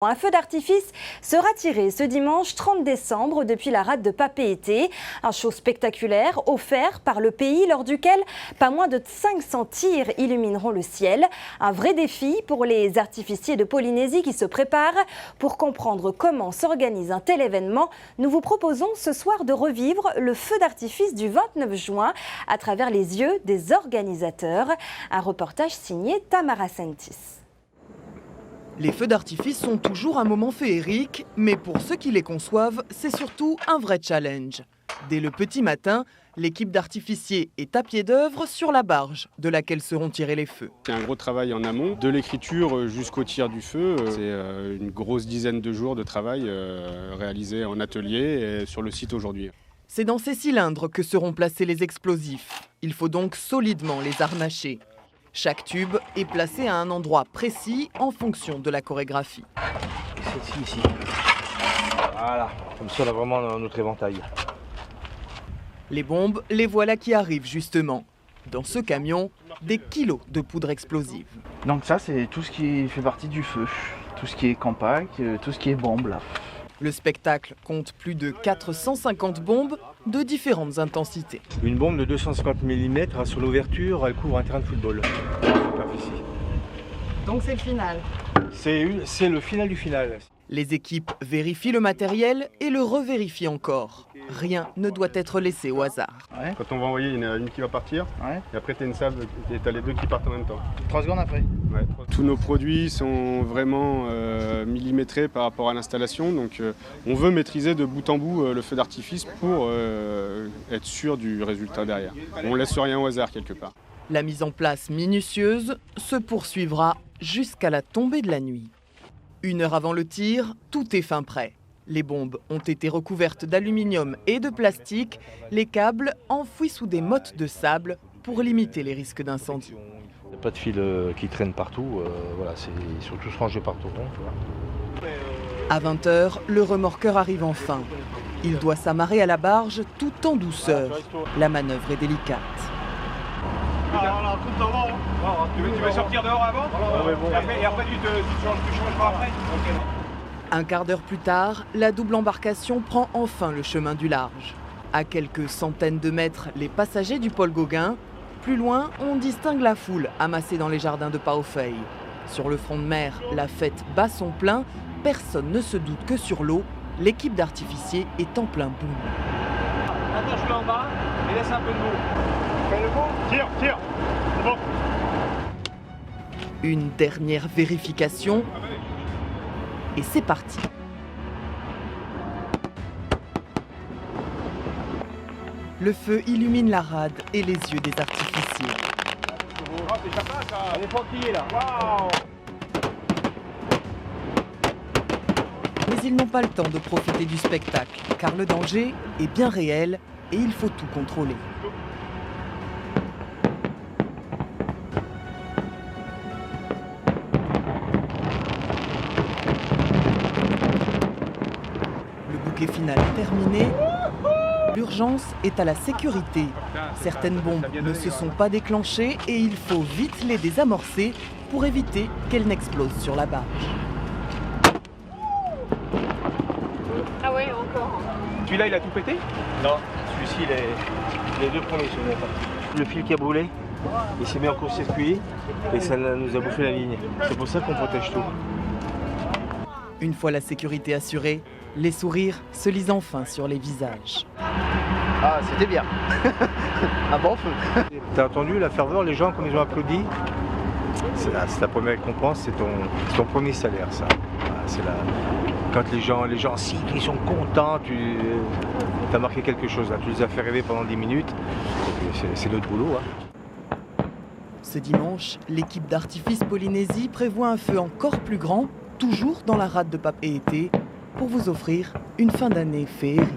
Un feu d'artifice sera tiré ce dimanche 30 décembre depuis la rade de Papeete. Un show spectaculaire offert par le pays lors duquel pas moins de 500 tirs illumineront le ciel. Un vrai défi pour les artificiers de Polynésie qui se préparent. Pour comprendre comment s'organise un tel événement, nous vous proposons ce soir de revivre le feu d'artifice du 29 juin à travers les yeux des organisateurs. Un reportage signé Tamara Sentis. Les feux d'artifice sont toujours un moment féerique, mais pour ceux qui les conçoivent, c'est surtout un vrai challenge. Dès le petit matin, l'équipe d'artificiers est à pied d'œuvre sur la barge de laquelle seront tirés les feux. C'est un gros travail en amont, de l'écriture jusqu'au tir du feu. C'est une grosse dizaine de jours de travail réalisé en atelier et sur le site aujourd'hui. C'est dans ces cylindres que seront placés les explosifs. Il faut donc solidement les harnacher. Chaque tube est placé à un endroit précis en fonction de la chorégraphie. Et celle-ci ici. Voilà, comme ça on a vraiment notre éventail. Les bombes, les voilà qui arrivent justement. Dans ce camion, des kilos de poudre explosive. Donc ça c'est tout ce qui fait partie du feu. Tout ce qui est compact, tout ce qui est bombe là. Le spectacle compte plus de 450 bombes de différentes intensités. Une bombe de 250 mm sur l'ouverture, elle couvre un terrain de football. Donc c'est le final. C'est le final du final. Les équipes vérifient le matériel et le revérifient encore. Rien ne doit être laissé au hasard. Ouais. Quand on va envoyer, il y en a une qui va partir, Ouais. et après tu as une salve et tu as les deux qui partent en même temps. 3 secondes après. Ouais. Tous nos produits sont vraiment millimétrés par rapport à l'installation, donc on veut maîtriser de bout en bout le feu d'artifice pour être sûr du résultat derrière. On ne laisse rien au hasard quelque part. La mise en place minutieuse se poursuivra jusqu'à la tombée de la nuit. 1 heure avant le tir, tout est fin prêt. Les bombes ont été recouvertes d'aluminium et de plastique, les câbles enfouis sous des mottes de sable pour limiter les risques d'incendie. Il n'y a pas de fil qui traîne partout, voilà, ils sont tous rangés partout. À 20h, le remorqueur arrive enfin. Il doit s'amarrer à la barge tout en douceur. La manœuvre est délicate. Tu veux sortir dehors avant et après tu changeras après. Un quart d'heure plus tard, la double embarcation prend enfin le chemin du large. À quelques centaines de mètres, les passagers du Paul Gauguin. Plus loin, on distingue la foule amassée dans les jardins de Paoffeuille. Sur le front de mer, la fête bat son plein. Personne ne se doute que sur l'eau, l'équipe d'artificiers est en plein boom. Attache-le en bas et laisse un peu de boue. Fais le bout. Tire. C'est bon. Une dernière vérification. Et c'est parti. Le feu illumine la rade et les yeux des artificiers. Oh, c'est sympa ça. Elle est pointillée là. Waouh. Mais ils n'ont pas le temps de profiter du spectacle, car le danger est bien réel et il faut tout contrôler. Le bouquet final terminé, l'urgence est à la sécurité. Certaines bombes ne se sont pas déclenchées et il faut vite les désamorcer pour éviter qu'elles n'explosent sur la barge. Ah ouais, encore. Celui-là il a tout pété? Non, celui-ci, les deux premiers sont morts. Le fil qui a brûlé, il s'est mis en court-circuit et ça nous a bouffé la ligne. C'est pour ça qu'on protège tout. Une fois la sécurité assurée, les sourires se lisent enfin sur les visages. Ah c'était bien. Un bon feu. T'as entendu la ferveur, les gens comme ils ont applaudi? C'est la première récompense, c'est ton premier salaire ça. Quand les gens sifflent, ils sont contents, tu as marqué quelque chose là. Tu les as fait rêver pendant 10 minutes, c'est notre boulot. Ce dimanche, l'équipe d'Artifice Polynésie prévoit un feu encore plus grand, toujours dans la rade de Papeete, pour vous offrir une fin d'année féerique.